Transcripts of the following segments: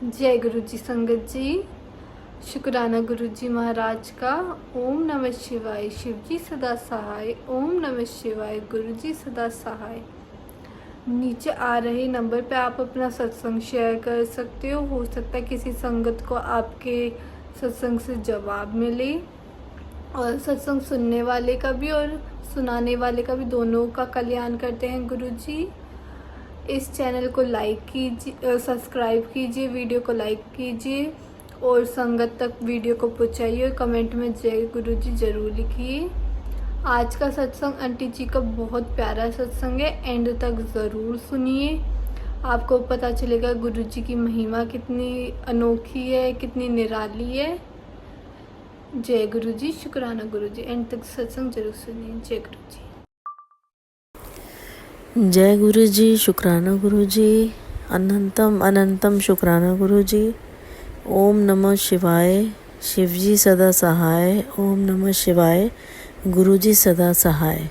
जय गुरु जी संगत जी। शुक्राना गुरु जी महाराज का। ओम नमः शिवाय। शिव जी सदा सहाय। ओम नमः शिवाय। गुरु जी सदा सहाय। नीचे आ रहे नंबर पे आप अपना सत्संग शेयर कर सकते हो सकता है किसी संगत को आपके सत्संग से जवाब मिले, और सत्संग सुनने वाले का भी और सुनाने वाले का भी, दोनों का कल्याण करते हैं गुरु जी। इस चैनल को लाइक कीजिए, सब्सक्राइब कीजिए, वीडियो को लाइक कीजिए और संगत तक वीडियो को पहुंचाइए और कमेंट में जय गुरु जी जरूर लिखिए। आज का सत्संग आंटी जी का बहुत प्यारा सत्संग है, एंड तक ज़रूर सुनिए। आपको पता चलेगा गुरु जी की महिमा कितनी अनोखी है, कितनी निराली है। जय गुरु जी। शुक्राना गुरु जी। एंड तक सत्संग जरूर सुनिए। जय गुरु जी। जय गुरु जी। शुक्राना गुरु जी। अनंतम अनंतम शुक्राना गुरु जी। ओम नमः शिवाय। शिव जी सदा सहाय। ओम नमः शिवाय। गुरु जी सदा सहाय।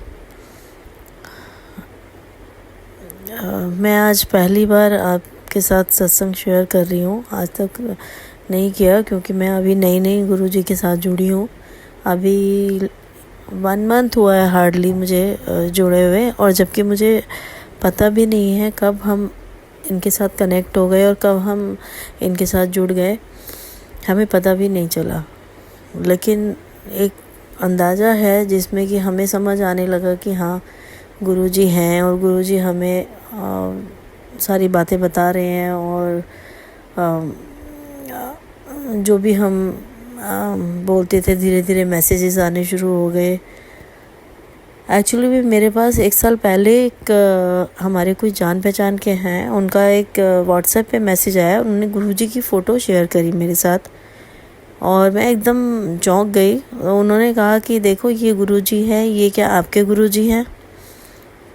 मैं आज पहली बार आपके साथ सत्संग शेयर कर रही हूँ। आज तक नहीं किया क्योंकि मैं अभी नई नई गुरु जी के साथ जुड़ी हूँ। अभी 1 मंथ हुआ है हार्डली मुझे जुड़े हुए, और जबकि मुझे पता भी नहीं है कब हम इनके साथ कनेक्ट हो गए और कब हम इनके साथ जुड़ गए, हमें पता भी नहीं चला। लेकिन एक अंदाज़ा है जिसमें कि हमें समझ आने लगा कि हाँ गुरुजी हैं और गुरुजी हमें सारी बातें बता रहे हैं, और जो भी हम बोलते थे धीरे धीरे मैसेजेस आने शुरू हो गए। एक्चुअली भी मेरे पास 1 साल पहले एक हमारे कोई जान पहचान के हैं, उनका एक व्हाट्सएप पे मैसेज आया। उन्होंने गुरुजी की फ़ोटो शेयर करी मेरे साथ और मैं एकदम चौंक गई। उन्होंने कहा कि देखो ये गुरुजी है, ये क्या आपके गुरुजी हैं?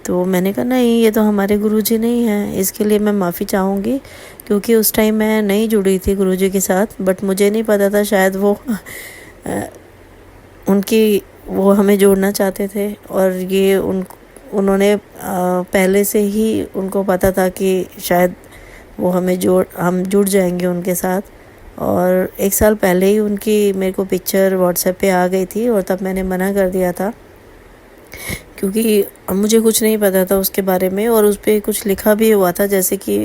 तो मैंने कहा नहीं, ये तो हमारे गुरुजी नहीं हैं। इसके लिए मैं माफ़ी चाहूँगी क्योंकि उस टाइम मैं नहीं जुड़ी थी गुरुजी के साथ, बट मुझे नहीं पता था शायद वो हमें जोड़ना चाहते थे, और ये उन्होंने पहले से ही उनको पता था कि शायद हम जुड़ जाएंगे उनके साथ। और 1 साल पहले ही उनकी मेरे को पिक्चर व्हाट्सएप पे आ गई थी, और तब मैंने मना कर दिया था क्योंकि मुझे कुछ नहीं पता था उसके बारे में। और उस पर कुछ लिखा भी हुआ था, जैसे कि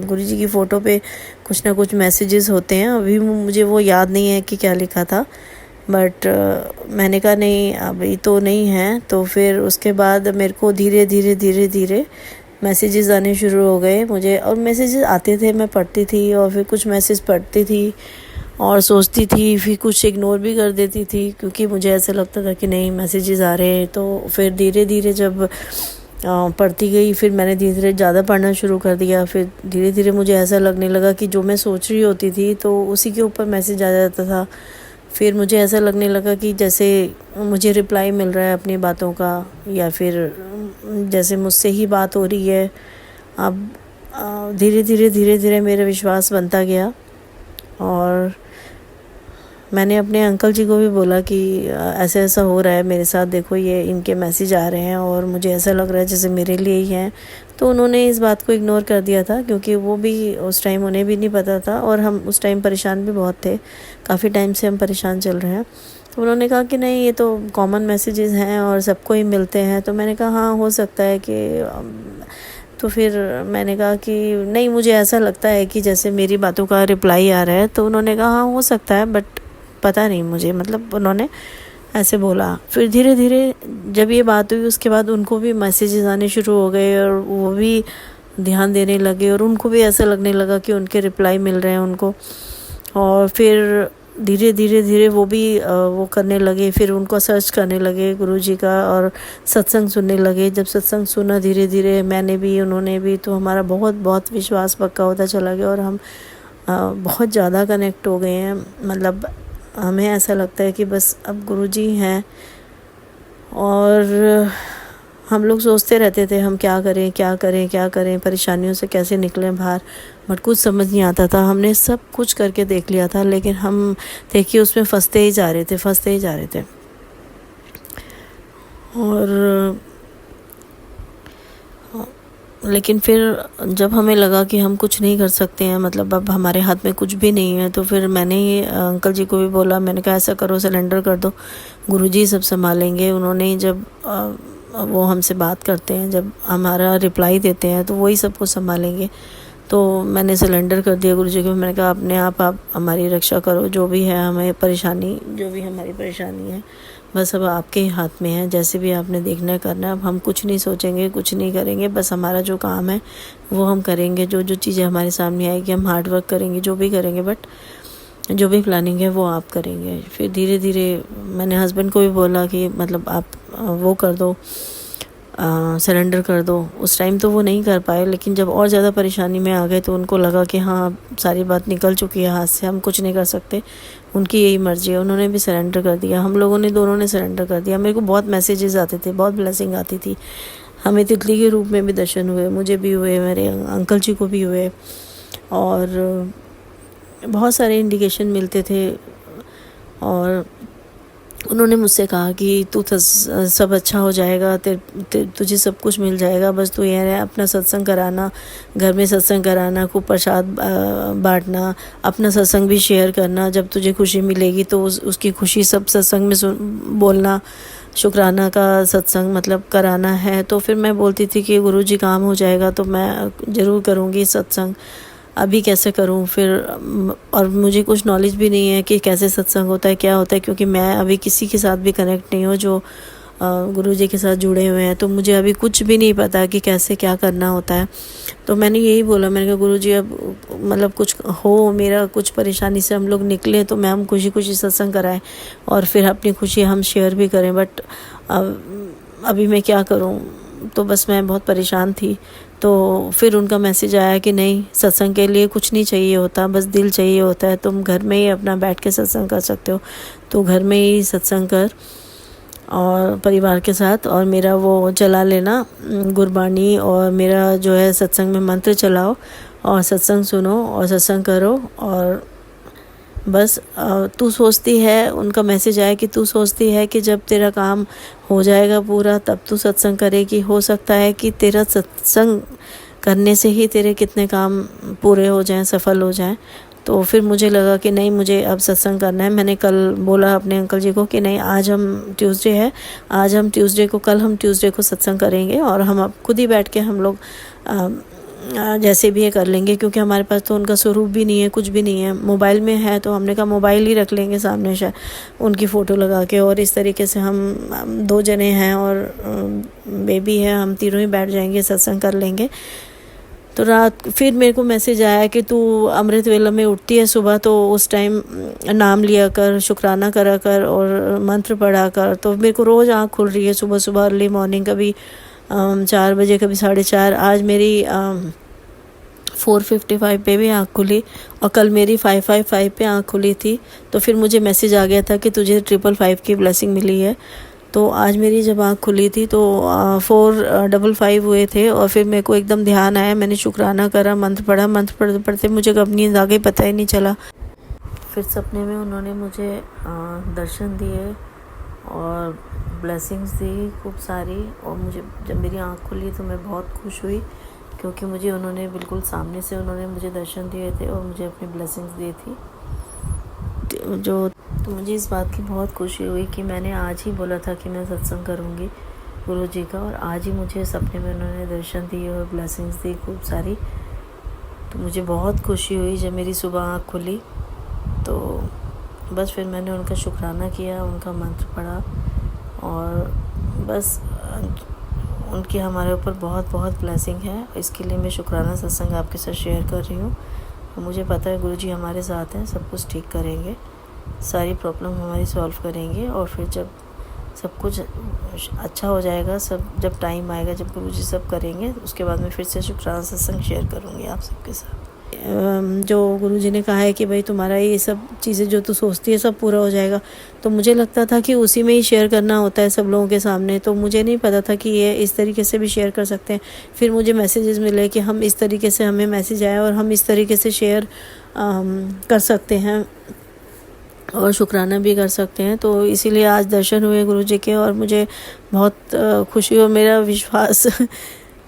गुरुजी की फ़ोटो पे कुछ ना कुछ मैसेजेस होते हैं। अभी मुझे वो याद नहीं है कि क्या लिखा था, बट मैंने कहा नहीं अभी तो नहीं है। तो फिर उसके बाद मेरे को धीरे धीरे मैसेजेस आने शुरू हो गए मुझे, और मैसेजेस आते थे, मैं पढ़ती थी और फिर कुछ मैसेज पढ़ती थी और सोचती थी, फिर कुछ इग्नोर भी कर देती थी क्योंकि मुझे ऐसा लगता था कि नहीं मैसेजेस आ रहे हैं। तो फिर धीरे धीरे जब पढ़ती गई, फिर मैंने धीरे धीरे ज़्यादा पढ़ना शुरू कर दिया। फिर धीरे धीरे मुझे ऐसा लगने लगा कि जो मैं सोच रही होती थी तो उसी के ऊपर मैसेज आ जाता था। फिर मुझे ऐसा लगने लगा कि जैसे मुझे रिप्लाई मिल रहा है अपनी बातों का, या फिर जैसे मुझसे ही बात हो रही है। अब धीरे धीरे मेरा विश्वास बनता गया, और मैंने अपने अंकल जी को भी बोला कि ऐसा ऐसा हो रहा है मेरे साथ, देखो ये इनके मैसेज आ रहे हैं और मुझे ऐसा लग रहा है जैसे मेरे लिए ही हैं। तो उन्होंने इस बात को इग्नोर कर दिया था क्योंकि वो भी उस टाइम उन्हें भी नहीं पता था, और हम उस टाइम परेशान भी बहुत थे, काफ़ी टाइम से हम परेशान चल रहे हैं। तो उन्होंने कहा कि नहीं ये तो कॉमन मैसेजेस हैं और सबको ही मिलते हैं। तो मैंने कहा हाँ हो सकता है कि तो फिर मैंने कहा कि नहीं मुझे ऐसा लगता है कि जैसे मेरी बातों का रिप्लाई आ रहा है। तो उन्होंने कहा हाँ हो सकता है, बट पता नहीं मुझे, मतलब उन्होंने ऐसे बोला। फिर धीरे धीरे जब ये बात हुई उसके बाद उनको भी मैसेजेस आने शुरू हो गए, और वो भी ध्यान देने लगे, और उनको भी ऐसा लगने लगा कि उनके रिप्लाई मिल रहे हैं उनको। और फिर धीरे धीरे वो भी वो करने लगे, फिर उनको सर्च करने लगे गुरुजी का और सत्संग सुनने लगे। जब सत्संग सुना धीरे धीरे मैंने भी उन्होंने भी, तो हमारा बहुत बहुत विश्वास पक्का होता चला गया, और हम बहुत ज़्यादा कनेक्ट हो गए हैं। मतलब हमें ऐसा लगता है कि बस अब गुरुजी हैं, और हम लोग सोचते रहते थे हम क्या करें, परेशानियों से कैसे निकलें बाहर, बट कुछ समझ नहीं आता था। हमने सब कुछ करके देख लिया था, लेकिन हम देखिए उसमें फंसते ही जा रहे थे। और लेकिन फिर जब हमें लगा कि हम कुछ नहीं कर सकते हैं, मतलब अब हमारे हाथ में कुछ भी नहीं है, तो फिर मैंने ही अंकल जी को भी बोला, मैंने कहा ऐसा करो सिलेंडर कर दो, गुरुजी सब संभालेंगे। उन्होंने जब वो हमसे बात करते हैं, जब हमारा रिप्लाई देते हैं, तो वही सब कुछ संभालेंगे। तो मैंने सिलेंडर कर दिया गुरुजी को। मैंने कहा अपने आप हमारी रक्षा करो, जो भी है हमें परेशानी, जो भी हमारी परेशानी है बस अब आपके ही हाथ में है, जैसे भी आपने देखना है करना है। अब हम कुछ नहीं सोचेंगे, कुछ नहीं करेंगे, बस हमारा जो काम है वो हम करेंगे। जो जो चीज़ें हमारे सामने आएगी हम हार्ड वर्क करेंगे, जो भी करेंगे, बट जो भी प्लानिंग है वो आप करेंगे। फिर धीरे धीरे मैंने हस्बैंड को भी बोला कि मतलब आप वो कर दो, सरेंडर कर दो। उस टाइम तो वो नहीं कर पाए, लेकिन जब और ज़्यादा परेशानी में आ गए तो उनको लगा कि हाँ सारी बात निकल चुकी है हाथ से, हम कुछ नहीं कर सकते, उनकी यही मर्ज़ी है। उन्होंने भी सरेंडर कर दिया, हम लोगों ने दोनों ने सरेंडर कर दिया। मेरे को बहुत मैसेजेस आते थे, बहुत ब्लेसिंग आती थी। हमें तितली के रूप में भी दर्शन हुए, मुझे भी हुए, मेरे अंकल जी को भी हुए, और बहुत सारे इंडिकेशन मिलते थे। और उन्होंने मुझसे कहा कि तू सब अच्छा हो जाएगा, तुझे सब कुछ मिल जाएगा, बस तू ये है अपना सत्संग कराना, घर में सत्संग कराना, खूब प्रसाद बांटना, अपना सत्संग भी शेयर करना। जब तुझे खुशी मिलेगी तो उसकी खुशी सब सत्संग में बोलना। शुक्राना का सत्संग मतलब कराना है। तो फिर मैं बोलती थी कि गुरुजी काम हो जाएगा तो मैं ज़रूर करूँगी सत्संग, अभी कैसे करूं फिर। और मुझे कुछ नॉलेज भी नहीं है कि कैसे सत्संग होता है, क्या होता है, क्योंकि मैं अभी किसी के साथ भी कनेक्ट नहीं हूँ जो गुरुजी के साथ जुड़े हुए हैं। तो मुझे अभी कुछ भी नहीं पता कि कैसे क्या करना होता है। तो मैंने यही बोला, मैंने कहा गुरुजी अब मतलब कुछ हो, मेरा कुछ परेशानी से हम लोग निकले तो मैं हम खुशी खुशी सत्संग कराएं और फिर अपनी खुशी हम शेयर भी करें, बट अभी मैं क्या करूं। तो बस मैं बहुत परेशान थी। तो फिर उनका मैसेज आया कि नहीं, सत्संग के लिए कुछ नहीं चाहिए होता, बस दिल चाहिए होता है। तुम घर में ही अपना बैठ के सत्संग कर सकते हो, तो घर में ही सत्संग कर और परिवार के साथ, और मेरा वो चला लेना गुरबानी, और मेरा जो है सत्संग में मंत्र चलाओ और सत्संग सुनो और सत्संग करो। और बस तू सोचती है, उनका मैसेज आया कि तू सोचती है कि जब तेरा काम हो जाएगा पूरा तब तू सत्संग करेगी। हो सकता है कि तेरा सत्संग करने से ही तेरे कितने काम पूरे हो जाएं, सफल हो जाएं। तो फिर मुझे लगा कि नहीं, मुझे अब सत्संग करना है। मैंने कल बोला अपने अंकल जी को कि नहीं, आज हम ट्यूसडे है, आज हम ट्यूसडे को, कल हम ट्यूसडे को सत्संग करेंगे और हम अब खुद ही बैठ के हम लोग जैसे भी ये कर लेंगे, क्योंकि हमारे पास तो उनका स्वरूप भी नहीं है, कुछ भी नहीं है। मोबाइल में है तो हमने कहा मोबाइल ही रख लेंगे सामने, शायद उनकी फ़ोटो लगा के, और इस तरीके से हम 2 जने हैं और बेबी है, हम तीनों ही बैठ जाएंगे, सत्संग कर लेंगे। तो रात फिर मेरे को मैसेज आया कि तू अमृत वेला में उठती है सुबह, तो उस टाइम नाम लिया कर, शुक्राना करा कर और मंत्र पढ़ा कर। तो मेरे को रोज़ आँख खुल रही है सुबह सुबह अर्ली मॉर्निंग, कभी 4 बजे, कभी 4:30। आज मेरी 4:55 पे भी आँख खुली और कल मेरी 5:55 पे आँख खुली थी। तो फिर मुझे मैसेज आ गया था कि तुझे 555 की ब्लेसिंग मिली है। तो आज मेरी जब आँख खुली थी तो 4:55 हुए थे और फिर मेरे को एकदम ध्यान आया, मैंने शुक्राना करा, मंत्र पढ़ा। मंत्र पढ़ते पढ़ते मुझे कब नींद आ गई पता ही नहीं चला। फिर सपने में उन्होंने मुझे दर्शन दिए और ब्लेसिंग्स दी खूब सारी। और मुझे जब मेरी आँख खुली तो मैं बहुत खुश हुई, क्योंकि मुझे उन्होंने बिल्कुल सामने से उन्होंने मुझे दर्शन दिए थे और मुझे अपनी ब्लेसिंग्स दी थी। तो मुझे इस बात की बहुत खुशी हुई कि मैंने आज ही बोला था कि मैं सत्संग करूँगी गुरुजी का, और आज ही मुझे सपने में उन्होंने दर्शन दिए और ब्लेसिंग्स दी खूब सारी। तो मुझे बहुत खुशी हुई जब मेरी सुबह आँख खुली। तो बस फिर मैंने उनका शुक्राना किया, उनका मंत्र पढ़ा, और बस उनकी हमारे ऊपर बहुत बहुत ब्लेसिंग है। इसके लिए मैं शुक्राना सत्संग आपके साथ शेयर कर रही हूँ। मुझे पता है गुरुजी हमारे साथ हैं, सब कुछ ठीक करेंगे, सारी प्रॉब्लम हमारी सॉल्व करेंगे। और फिर जब सब कुछ अच्छा हो जाएगा, सब जब टाइम आएगा, जब गुरुजी सब करेंगे, उसके बाद मैं फिर से शुक्राना सत्संग शेयर करूँगी आप सबके साथ। जो गुरुजी ने कहा है कि भाई तुम्हारा ये सब चीज़ें जो तू सोचती है सब पूरा हो जाएगा, तो मुझे लगता था कि उसी में ही शेयर करना होता है सब लोगों के सामने। तो मुझे नहीं पता था कि ये इस तरीके से भी शेयर कर सकते हैं। फिर मुझे मैसेजेस मिले कि हम इस तरीके से, हमें मैसेज आया और हम इस तरीके से शेयर कर सकते हैं और शुक्राना भी कर सकते हैं। तो इसीलिए आज दर्शन हुए गुरुजी के और मुझे बहुत खुशी और मेरा विश्वास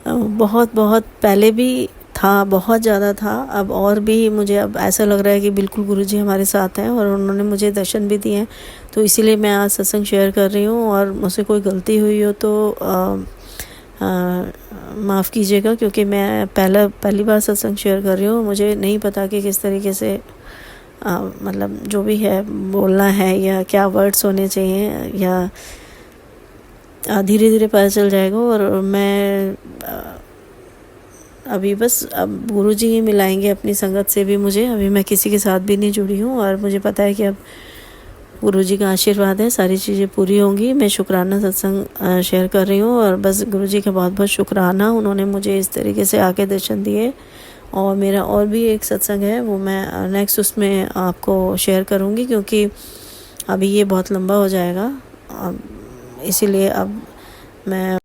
बहुत बहुत पहले भी था, बहुत ज़्यादा था, अब और भी मुझे अब ऐसा लग रहा है कि बिल्कुल गुरुजी हमारे साथ हैं और उन्होंने मुझे दर्शन भी दिए हैं। तो इसीलिए मैं आज सत्संग शेयर कर रही हूँ, और मुझसे कोई गलती हुई हो तो माफ़ कीजिएगा, क्योंकि मैं पहली बार सत्संग शेयर कर रही हूँ। मुझे नहीं पता कि किस तरीके से मतलब जो भी है बोलना है या क्या वर्ड्स होने चाहिए, या धीरे धीरे पता चल जाएगा। और मैं अभी बस अब गुरुजी ही मिलाएंगे अपनी संगत से भी मुझे। अभी मैं किसी के साथ भी नहीं जुड़ी हूँ, और मुझे पता है कि अब गुरुजी का आशीर्वाद है, सारी चीज़ें पूरी होंगी। मैं शुक्राना सत्संग शेयर कर रही हूँ, और बस गुरुजी का बहुत बहुत शुक्राना, उन्होंने मुझे इस तरीके से आके दर्शन दिए। और मेरा और भी एक सत्संग है, वो मैं नेक्स्ट उसमें आपको शेयर करूँगी, क्योंकि अभी ये बहुत लंबा हो जाएगा, इसीलिए अब मैं